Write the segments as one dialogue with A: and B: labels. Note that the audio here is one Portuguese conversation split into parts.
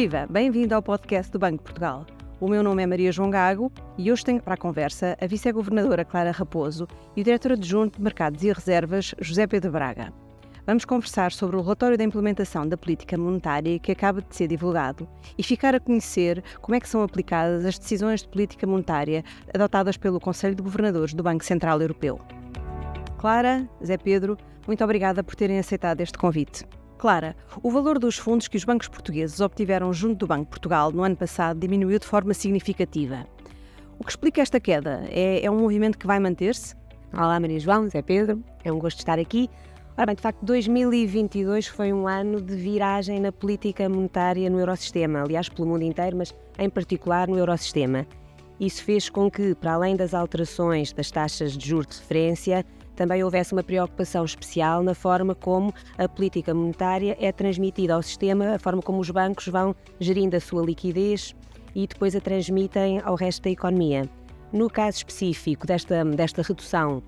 A: Viva! Bem-vindo ao podcast do Banco de Portugal. O meu nome é Maria João Gago e hoje tenho para a conversa a vice-governadora Clara Raposo e o diretor adjunto de Mercados e Reservas, José Pedro Braga. Vamos conversar sobre o relatório da implementação da política monetária que acaba de ser divulgado e ficar a conhecer como é que são aplicadas as decisões de política monetária adotadas pelo Conselho de Governadores do Banco Central Europeu. Clara, Zé Pedro, muito obrigada por terem aceitado este convite. Clara, o valor dos fundos que os bancos portugueses obtiveram junto do Banco de Portugal no ano passado diminuiu de forma significativa. O que explica esta queda? É um movimento que vai manter-se?
B: Olá Maria João, Zé Pedro, é um gosto estar aqui. Ora bem, de facto, 2022 foi um ano de viragem na política monetária no Eurosistema, aliás, pelo mundo inteiro, mas em particular no Eurosistema. Isso fez com que, para além das alterações das taxas de juros de referência, também houvesse uma preocupação especial na forma como a política monetária é transmitida ao sistema, a forma como os bancos vão gerindo a sua liquidez e depois a transmitem ao resto da economia. No caso específico desta redução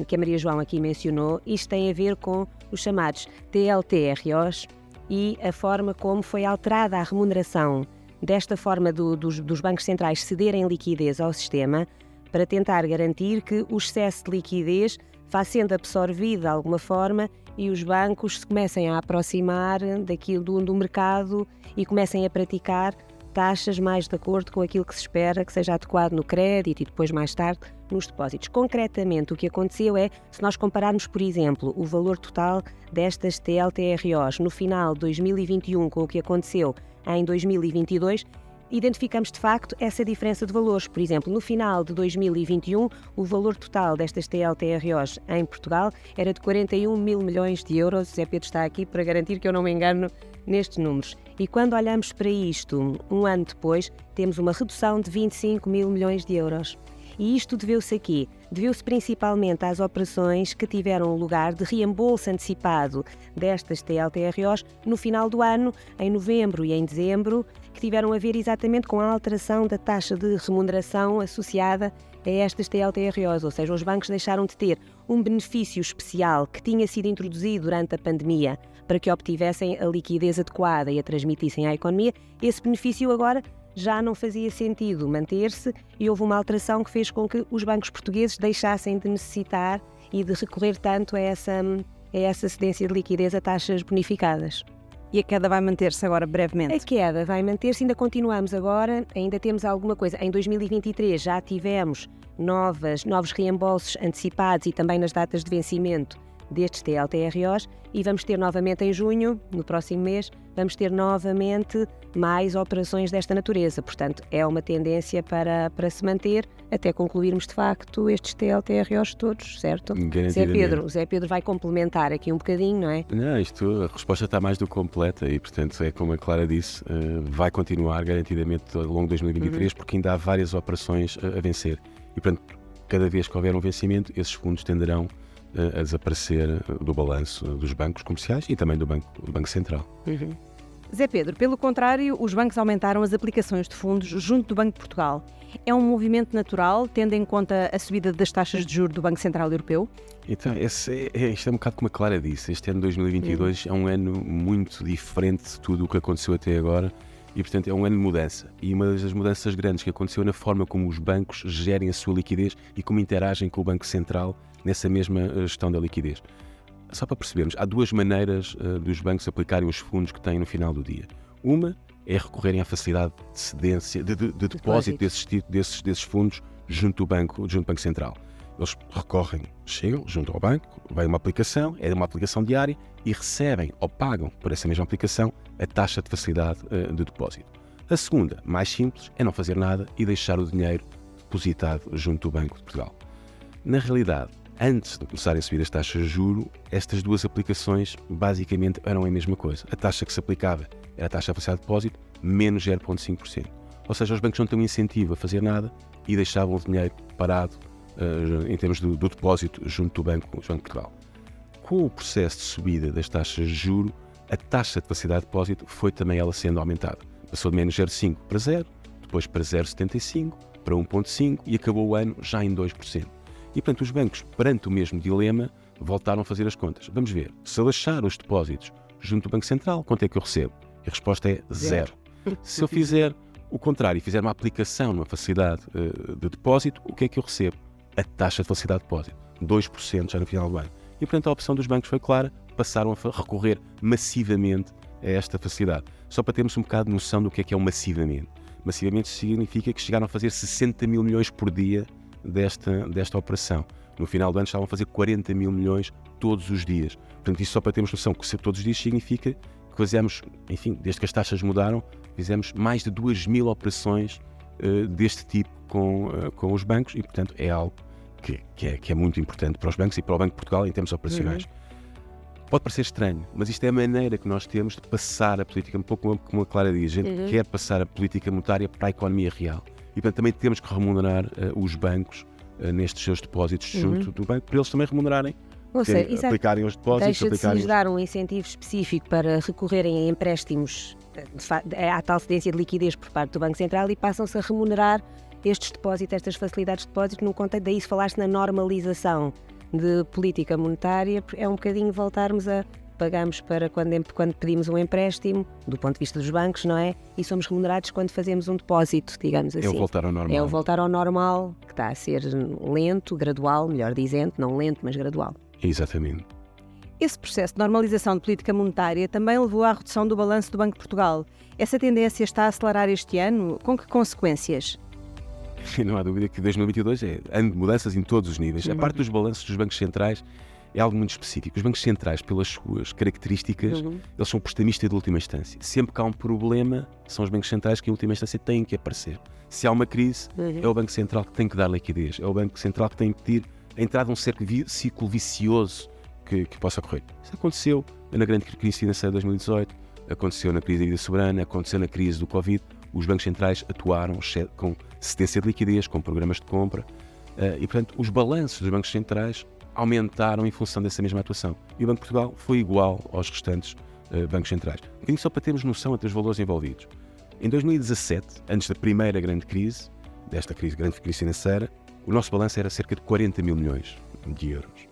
B: que a Maria João aqui mencionou, isto tem a ver com os chamados TLTROs e a forma como foi alterada a remuneração desta forma dos bancos centrais cederem liquidez ao sistema para tentar garantir que o excesso de liquidez vá sendo absorvido de alguma forma e os bancos se comecem a aproximar daquilo do mercado e comecem a praticar taxas mais de acordo com aquilo que se espera que seja adequado no crédito e depois mais tarde nos depósitos. Concretamente, o que aconteceu é, se nós compararmos, por exemplo, o valor total destas TLTROs no final de 2021 com o que aconteceu em 2022, identificamos de facto essa diferença de valores. Por exemplo, no final de 2021, o valor total destas TLTROs em Portugal era de 41 mil milhões de euros. O Zé Pedro está aqui para garantir que eu não me engano nestes números. E quando olhamos para isto, um ano depois, temos uma redução de 25 mil milhões de euros. E isto deveu-se a quê? Deveu-se principalmente às operações que tiveram lugar de reembolso antecipado destas TLTROs no final do ano, em novembro e em dezembro, que tiveram a ver exatamente com a alteração da taxa de remuneração associada a estas TLTROs, ou seja, os bancos deixaram de ter um benefício especial que tinha sido introduzido durante a pandemia para que obtivessem a liquidez adequada e a transmitissem à economia. Esse benefício agora já não fazia sentido manter-se e houve uma alteração que fez com que os bancos portugueses deixassem de necessitar e de recorrer tanto a essa cedência de liquidez a taxas bonificadas.
A: E a queda vai manter-se agora brevemente?
B: A queda vai manter-se, ainda continuamos agora, ainda temos alguma coisa. Em 2023 já tivemos novos reembolsos antecipados e também nas datas de vencimento destes TLTROs e vamos ter novamente em junho, no próximo mês, vamos ter novamente mais operações desta natureza. Portanto, é uma tendência para se manter até concluirmos de facto estes TLTROs todos, certo? Zé Pedro vai complementar aqui um bocadinho, não é?
C: Não, a resposta está mais do que completa e, portanto, é como a Clara disse, vai continuar garantidamente ao longo de 2023 porque ainda há várias operações a vencer. E, portanto, cada vez que houver um vencimento, esses fundos tenderão a desaparecer do balanço dos bancos comerciais e também do Banco Central.
A: Zé Pedro, pelo contrário, os bancos aumentaram as aplicações de fundos junto do Banco de Portugal. É um movimento natural, tendo em conta a subida das taxas de juros do Banco Central Europeu?
C: Então, isto é um bocado como a Clara disse. Este ano de 2022 é um ano muito diferente de tudo o que aconteceu até agora e, portanto, é um ano de mudança. E uma das mudanças grandes que aconteceu na forma como os bancos gerem a sua liquidez e como interagem com o Banco Central nessa mesma gestão da liquidez. Só para percebermos, há duas maneiras dos bancos aplicarem os fundos que têm no final do dia. Uma é recorrerem à facilidade de cedência, de depósito desses fundos junto do Banco Central. Eles chegam junto ao banco, vai uma aplicação, é uma aplicação diária e recebem ou pagam por essa mesma aplicação a taxa de facilidade de depósito. A segunda, mais simples, é não fazer nada e deixar o dinheiro depositado junto do Banco de Portugal. Na realidade, antes de começarem a subir as taxas de juros, estas duas aplicações basicamente eram a mesma coisa. A taxa que se aplicava era a taxa de facilidade de depósito menos 0,5%. Ou seja, os bancos não tinham incentivo a fazer nada e deixavam o dinheiro parado em termos do depósito junto do Banco de Portugal. Com o processo de subida das taxas de juros, a taxa de facilidade de depósito foi também ela sendo aumentada. Passou de menos 0,5 para 0, depois para 0,75, para 1,5 e acabou o ano já em 2%. E, portanto, os bancos, perante o mesmo dilema, voltaram a fazer as contas. Vamos ver, se eu deixar os depósitos junto do Banco Central, quanto é que eu recebo? A resposta é zero. Se eu fizer o contrário e fizer uma aplicação numa facilidade de depósito, o que é que eu recebo? A taxa de facilidade de depósito, 2% já no final do ano. E, portanto, a opção dos bancos foi clara, passaram a recorrer massivamente a esta facilidade. Só para termos um bocado de noção do que é o massivamente. Massivamente significa que chegaram a fazer 60 mil milhões por dia desta operação. No final do ano estavam a fazer 40 mil milhões todos os dias. Portanto, isso só para termos noção que ser todos os dias significa que fazemos, enfim, desde que as taxas mudaram, fizemos mais de 2.000 operações deste tipo com os bancos e, portanto, é algo que é muito importante para os bancos e para o Banco de Portugal em termos operacionais. Pode parecer estranho, mas isto é a maneira que nós temos de passar a política, um pouco como a Clara diz, a gente quer passar a política monetária para a economia real. E, portanto, também temos que remunerar os bancos nestes seus depósitos junto do banco, para eles também remunerarem,
B: ou seja,
C: aplicarem os depósitos.
B: Deixa-se-lhes dar um incentivo específico para recorrerem a empréstimos à tal cedência de liquidez por parte do Banco Central e passam-se a remunerar estes depósitos, estas facilidades de depósito, no contexto daí se falaste na normalização de política monetária, é um bocadinho voltarmos a pagamos para quando pedimos um empréstimo, do ponto de vista dos bancos, não é? E somos remunerados quando fazemos um depósito, digamos assim.
C: É o voltar ao normal.
B: É o voltar ao normal, que está a ser lento, gradual, melhor dizendo, não lento, mas gradual.
C: Exatamente.
A: Esse processo de normalização de política monetária também levou à redução do balanço do Banco de Portugal. Essa tendência está a acelerar este ano? Com que consequências?
C: Não há dúvida que 2022 é ano de mudanças em todos os níveis. A parte dos balanços dos bancos centrais é algo muito específico. Os bancos centrais, pelas suas características, eles são prestamistas de última instância. Sempre que há um problema, são os bancos centrais que em última instância têm que aparecer. Se há uma crise, é o Banco Central que tem que dar liquidez. É o Banco Central que tem que pedir a entrada de um ciclo vicioso que possa ocorrer. Isso aconteceu na grande crise financeira de 2018, aconteceu na crise da dívida soberana, aconteceu na crise do Covid. Os bancos centrais atuaram com cedência de liquidez, com programas de compra e, portanto, os balanços dos bancos centrais aumentaram em função dessa mesma atuação. E o Banco de Portugal foi igual aos restantes bancos centrais. Só para termos noção entre os valores envolvidos. Em 2017, antes da primeira grande crise, grande crise financeira, o nosso balanço era cerca de 40 mil milhões de euros.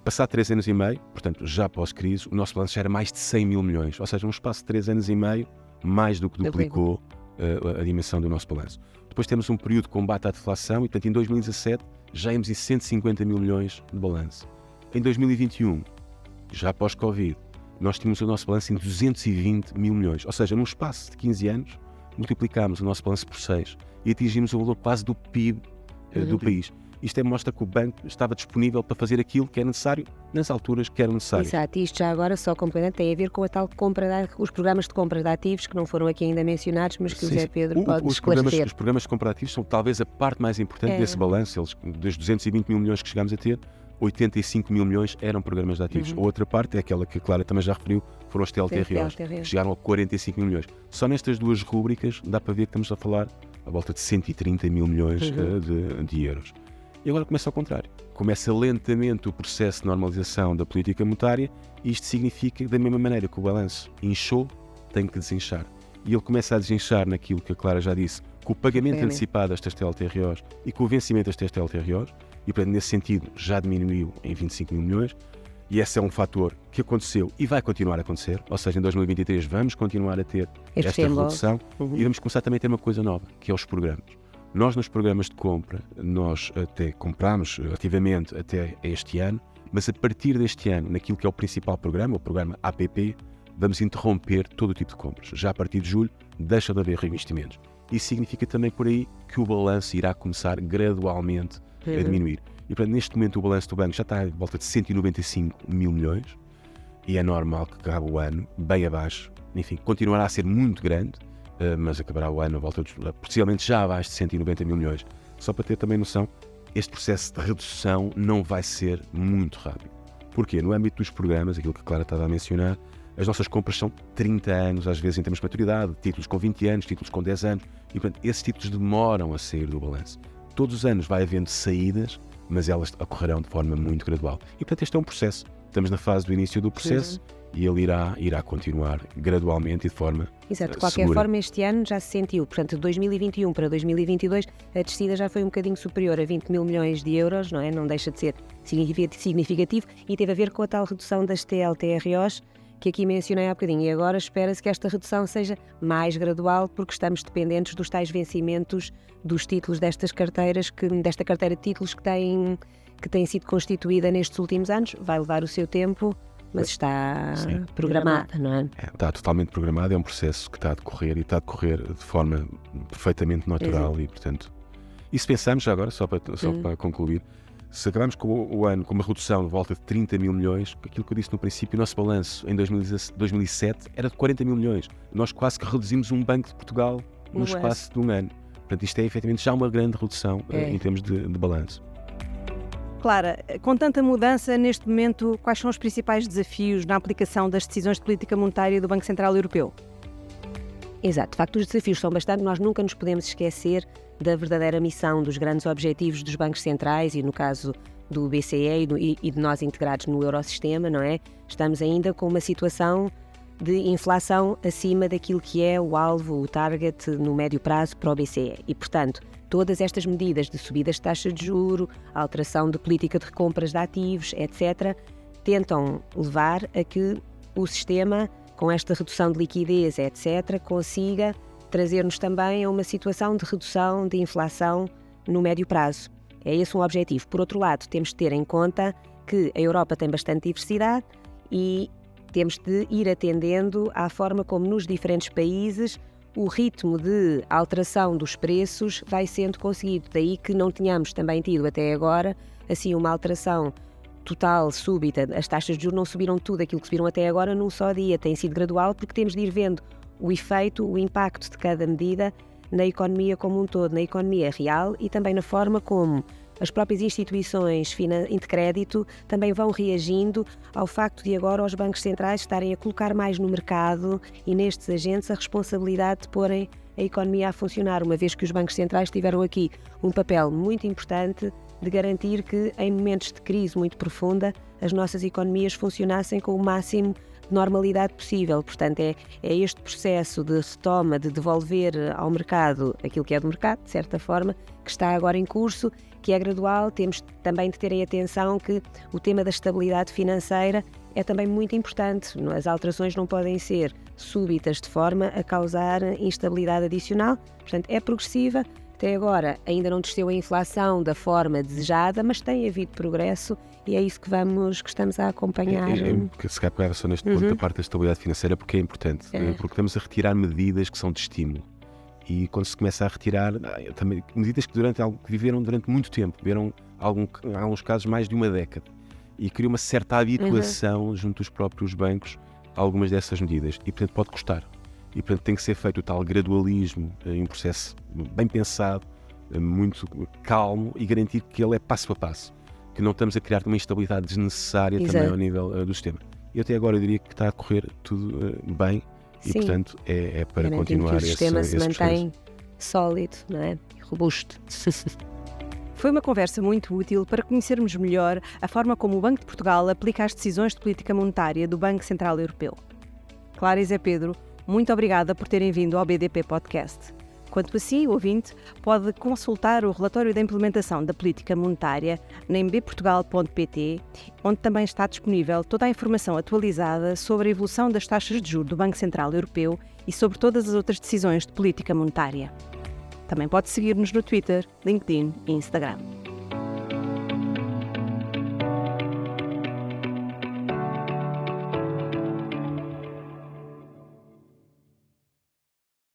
C: Passado 3 anos e meio, portanto, já pós-crise, o nosso balanço já era mais de 100 mil milhões. Ou seja, num espaço de 3 anos e meio, mais do que duplicou a dimensão do nosso balanço. Depois temos um período de combate à deflação e, portanto, em 2017 já íamos em 150 mil milhões de balanço. Em 2021, já pós-Covid, nós tínhamos o nosso balanço em 220 mil milhões. Ou seja, num espaço de 15 anos, multiplicámos o nosso balanço por 6 e atingimos o valor quase do PIB do país. Isto mostra que o banco estava disponível para fazer aquilo que é necessário nas alturas que eram necessárias.
B: Exato, isto já agora só complementando, tem a ver com a tal compra os programas de compra de ativos que não foram aqui ainda mencionados, mas que o Zé Pedro pode esclarecer.
C: Os programas de compra de ativos são talvez a parte mais importante desse balanço. Eles, dos 220 mil milhões que chegámos a ter, 85 mil milhões eram programas de ativos. A outra parte é aquela que a Clara também já referiu, foram os TLTROs, que chegaram a 45 mil milhões. Só nestas duas rúbricas dá para ver que estamos a falar à volta de 130 mil milhões de euros. E agora começa ao contrário. Começa lentamente o processo de normalização da política monetária e isto significa, da mesma maneira que o balanço inchou, tem que desinchar. E ele começa a desinchar naquilo que a Clara já disse, com o pagamento antecipado destas TLTROs e com o vencimento destas TLTROs, e portanto, nesse sentido, já diminuiu em 25 mil milhões, e esse é um fator que aconteceu e vai continuar a acontecer, ou seja, em 2023 vamos continuar a ter esta redução e vamos começar também a ter uma coisa nova, que é os programas. Nós, nos programas de compra, nós até compramos ativamente até este ano, mas a partir deste ano, naquilo que é o principal programa, o programa APP, vamos interromper todo o tipo de compras. Já a partir de julho, deixa de haver reinvestimentos. Isso significa também por aí que o balanço irá começar gradualmente a diminuir. E, portanto, neste momento o balanço do banco já está à volta de 195 mil milhões e é normal que acabe o ano bem abaixo. Enfim, continuará a ser muito grande, mas acabará o ano a volta de, possivelmente já abaixo de 190 mil milhões. Só para ter também noção, este processo de redução não vai ser muito rápido. Porquê? No âmbito dos programas, aquilo que a Clara estava a mencionar, as nossas compras são 30 anos, às vezes em termos de maturidade, títulos com 20 anos, títulos com 10 anos, e portanto esses títulos demoram a sair do balanço. Todos os anos vai havendo saídas, mas elas ocorrerão de forma muito gradual. E portanto este é um processo. Estamos na fase do início do processo e ele irá continuar gradualmente e de forma
B: Exato, de qualquer
C: segura.
B: forma este ano já se sentiu, portanto de 2021 para 2022 a descida já foi um bocadinho superior a 20 mil milhões de euros, não é? Não deixa de ser significativo e teve a ver com a tal redução das TLTROs, que aqui mencionei há bocadinho. E agora espera-se que esta redução seja mais gradual, porque estamos dependentes dos tais vencimentos dos títulos desta carteira de títulos que tem sido constituída nestes últimos anos. Vai levar o seu tempo, mas está programada, não é?
C: Está totalmente programado, é um processo que está a decorrer e está a decorrer de forma perfeitamente natural e, portanto... E se pensamos, já agora, só para concluir, se acabamos com o ano com uma redução de volta de 30 mil milhões, aquilo que eu disse no princípio, o nosso balanço em 2007 era de 40 mil milhões. Nós quase que reduzimos um Banco de Portugal no espaço de um ano. Portanto, isto é efetivamente já uma grande redução em termos de balanço.
A: Clara, com tanta mudança neste momento, quais são os principais desafios na aplicação das decisões de política monetária do Banco Central Europeu?
B: Exato, de facto os desafios são bastante, nós nunca nos podemos esquecer da verdadeira missão, dos grandes objetivos dos bancos centrais e no caso do BCE e de nós integrados no Eurosistema, não é? Estamos ainda com uma situação de inflação acima daquilo que é o alvo, o target no médio prazo para o BCE e, portanto, todas estas medidas de subidas de taxa de juro, alteração de política de recompras de ativos, etc., tentam levar a que o sistema, com esta redução de liquidez, etc., consiga trazer-nos também a uma situação de redução de inflação no médio prazo. É esse um objetivo. Por outro lado, temos de ter em conta que a Europa tem bastante diversidade e temos de ir atendendo à forma como nos diferentes países o ritmo de alteração dos preços vai sendo conseguido. Daí que não tenhamos também tido até agora assim uma alteração total, súbita. As taxas de juros não subiram tudo aquilo que subiram até agora num só dia. Tem sido gradual porque temos de ir vendo o efeito, o impacto de cada medida na economia como um todo, na economia real e também na forma como as próprias instituições de crédito também vão reagindo ao facto de agora os bancos centrais estarem a colocar mais no mercado e nestes agentes a responsabilidade de porem a economia a funcionar, uma vez que os bancos centrais tiveram aqui um papel muito importante de garantir que em momentos de crise muito profunda as nossas economias funcionassem com o máximo de normalidade possível. Portanto, é este processo de retoma, de devolver ao mercado aquilo que é do mercado, de certa forma, que está agora em curso, que é gradual. Temos também de ter em atenção que o tema da estabilidade financeira é também muito importante. As alterações não podem ser súbitas de forma a causar instabilidade adicional. Portanto, é progressiva. Até agora ainda não desceu a inflação da forma desejada, mas tem havido progresso e é isso que estamos a acompanhar.
C: Se calhar pegava só neste ponto da parte da estabilidade financeira, porque é importante, porque estamos a retirar medidas que são de estímulo. E quando se começa a retirar também medidas que viveram durante muito tempo, viveram em alguns casos mais de uma década, e cria uma certa habituação junto dos próprios bancos a algumas dessas medidas, e portanto pode custar. E portanto tem que ser feito o tal gradualismo em um processo bem pensado, muito calmo e garantir que ele é passo a passo, que não estamos a criar uma instabilidade desnecessária também ao nível do sistema. E até agora eu diria que está a correr tudo bem. E,
B: sim,
C: portanto, é para continuar
B: que o sistema se mantém sólido, não é? Robusto.
A: Foi uma conversa muito útil para conhecermos melhor a forma como o Banco de Portugal aplica as decisões de política monetária do Banco Central Europeu. Clara e Zé Pedro, muito obrigada por terem vindo ao BDP Podcast. Quanto a si, ouvinte, pode consultar o relatório da implementação da política monetária na mbportugal.pt, onde também está disponível toda a informação atualizada sobre a evolução das taxas de juros do Banco Central Europeu e sobre todas as outras decisões de política monetária. Também pode seguir-nos no Twitter, LinkedIn e Instagram.